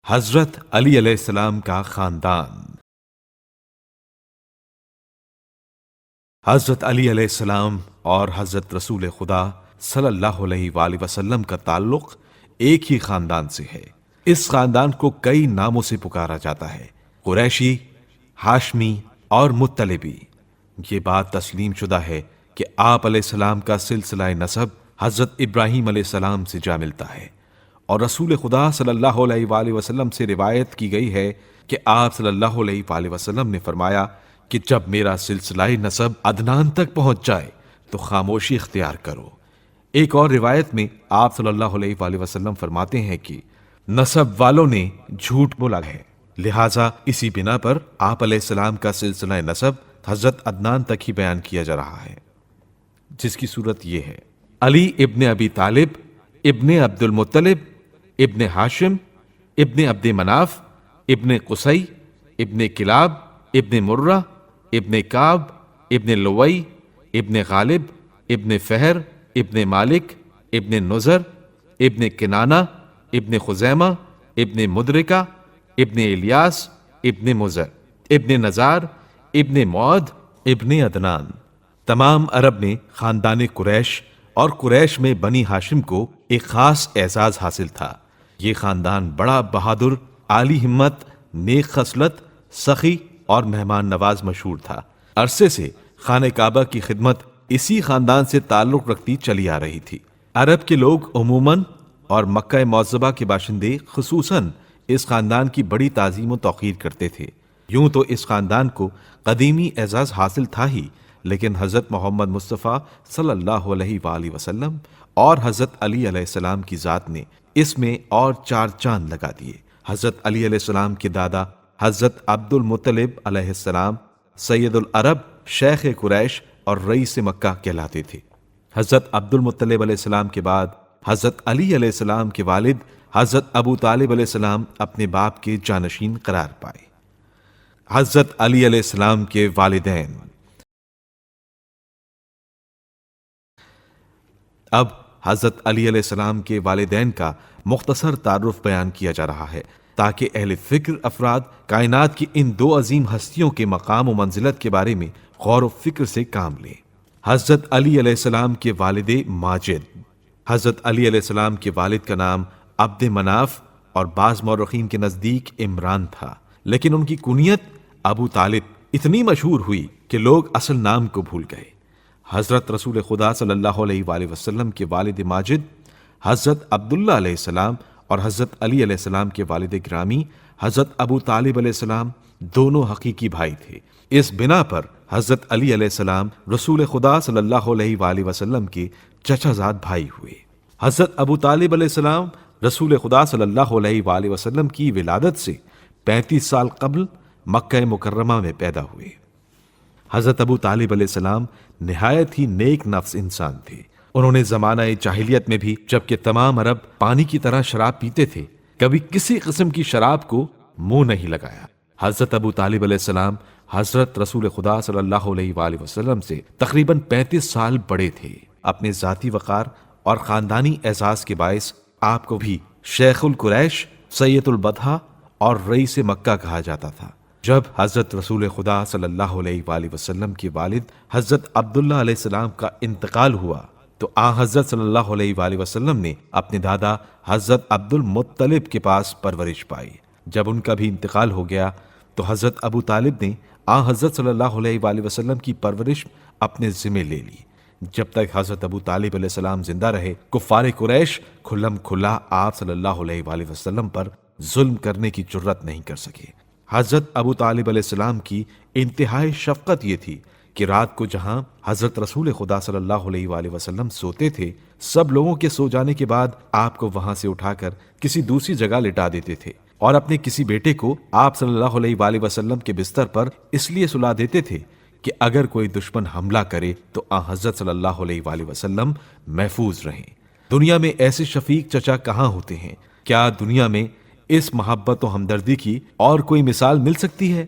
حضرت علی علیہ السلام کا خاندان۔ حضرت علی علیہ السلام اور حضرت رسول خدا صلی اللہ علیہ وآلہ وسلم کا تعلق ایک ہی خاندان سے ہے۔ اس خاندان کو کئی ناموں سے پکارا جاتا ہے: قریشی، ہاشمی اور مطلبی۔ یہ بات تسلیم شدہ ہے کہ آپ علیہ السلام کا سلسلہ نسب حضرت ابراہیم علیہ السلام سے جا ملتا ہے، اور رسول خدا صلی اللہ علیہ وآلہ وسلم سے روایت کی گئی ہے کہ آپ صلی اللہ علیہ وآلہ وسلم نے فرمایا کہ جب میرا سلسلہ نسب عدنان تک پہنچ جائے تو خاموشی اختیار کرو۔ ایک اور روایت میں آپ صلی اللہ علیہ وآلہ وسلم فرماتے ہیں کہ نسب والوں نے جھوٹ بولا ہے، لہٰذا اسی بنا پر آپ علیہ السلام کا سلسلہ نسب حضرت عدنان تک ہی بیان کیا جا رہا ہے، جس کی صورت یہ ہے: علی ابن ابی طالب ابن عبد المطلب ابن ہاشم ابن عبد مناف ابن قصی ابن کلاب ابن مرہ ابن کعب ابن لوئی ابن غالب ابن فہر ابن مالک ابن نذر ابن کنانہ ابن خزیمہ ابن مدرکہ ابن الیاس ابن مزر ابن نزار ابن معد ابن عدنان۔ تمام عرب میں خاندان قریش اور قریش میں بنی ہاشم کو ایک خاص اعزاز حاصل تھا۔ یہ خاندان بڑا بہادر، عالی ہمت، نیک خصلت، سخی اور مہمان نواز مشہور تھا۔ عرصے سے خانہ کعبہ کی خدمت اسی خاندان سے تعلق رکھتی چلی آ رہی تھی۔ عرب کے لوگ عموماً اور مکہ معظمہ کے باشندے خصوصاً اس خاندان کی بڑی تعظیم و توقیر کرتے تھے۔ یوں تو اس خاندان کو قدیمی اعزاز حاصل تھا ہی، لیکن حضرت محمد مصطفیٰ صلی اللہ علیہ وآلہ وسلم اور حضرت علی علیہ السلام کی ذات نے اس میں اور چار چاند لگا دیے۔ حضرت علی علیہ السلام کے دادا حضرت عبد المطلب علیہ السلام سید العرب، شیخ قریش اور رئیس مکہ کہلاتے تھے۔ حضرت عبد المطلب علیہ السلام کے بعد حضرت علی علیہ السلام کے والد حضرت ابو طالب علیہ السلام اپنے باپ کے جانشین قرار پائے۔ حضرت علی علیہ السلام کے والدین۔ اب حضرت علی علیہ السلام کے والدین کا مختصر تعارف بیان کیا جا رہا ہے تاکہ اہل فکر افراد کائنات کی ان دو عظیم ہستیوں کے مقام و منزلت کے بارے میں غور و فکر سے کام لیں۔ حضرت علی علیہ السلام کے والد ماجد۔ حضرت علی علیہ السلام کے والد کا نام عبد مناف اور بعض مورخین کے نزدیک عمران تھا، لیکن ان کی کنیت ابو طالب اتنی مشہور ہوئی کہ لوگ اصل نام کو بھول گئے۔ حضرت رسول خدا صلی اللہ علیہ وآلہ وسلم کے والد ماجد حضرت عبداللہ علیہ السلام اور حضرت علی علیہ السلام کے والد گرامی حضرت ابو طالب علیہ السلام دونوں حقیقی بھائی تھے۔ اس بنا پر حضرت علی علیہ السلام رسول خدا صلی اللہ علیہ وآلہ وسلم کے چچا زاد بھائی ہوئے۔ حضرت ابو طالب علیہ السلام رسول خدا صلی اللہ علیہ وآلہ وسلم کی ولادت سے 35 سال قبل مکہ مکرمہ میں پیدا ہوئے۔ حضرت ابو طالب علیہ السلام نہایت ہی نیک نفس انسان تھے۔ انہوں نے زمانہ جاہلیت میں بھی، جبکہ تمام عرب پانی کی طرح شراب پیتے تھے، کبھی کسی قسم کی شراب کو منہ نہیں لگایا۔ حضرت ابو طالب علیہ السلام حضرت رسول خدا صلی اللہ علیہ وآلہ وسلم سے تقریباً 35 سال بڑے تھے۔ اپنے ذاتی وقار اور خاندانی اعزاز کے باعث آپ کو بھی شیخ القریش، سید البطحہ اور رئیس مکہ کہا جاتا تھا۔ جب حضرت رسول خدا صلی اللہ علیہ وآلہ وسلم کے والد حضرت عبداللہ علیہ السلام کا انتقال ہوا تو حضرت صلی اللہ علیہ وآلہ وسلم نے اپنے دادا حضرت عبد المطلب کے پاس پرورش پائی۔ جب ان کا بھی انتقال ہو گیا تو حضرت ابو طالب نے حضرت صلی اللہ علیہ وآلہ وسلم کی پرورش اپنے ذمہ لے لی۔ جب تک حضرت ابو طالب علیہ السلام زندہ رہے، کفار قریش کھلم کھلا آپ صلی اللہ علیہ وآلہ وسلم پر ظلم کرنے کی جرات نہیں کر سکے۔ حضرت ابو طالب علیہ السلام کی انتہائی شفقت یہ تھی کہ رات کو جہاں حضرت رسول خدا صلی اللہ علیہ وآلہ وسلم سوتے تھے، سب لوگوں کے سو جانے کے بعد آپ کو وہاں سے اٹھا کر کسی دوسری جگہ لٹا دیتے تھے، اور اپنے کسی بیٹے کو آپ صلی اللہ علیہ وآلہ وسلم کے بستر پر اس لیے سلا دیتے تھے کہ اگر کوئی دشمن حملہ کرے تو حضرت صلی اللہ علیہ وآلہ وسلم محفوظ رہیں۔ دنیا میں ایسے شفیق چچا کہاں ہوتے ہیں؟ کیا دنیا میں اس محبت و ہمدردی کی اور کوئی مثال مل سکتی ہے؟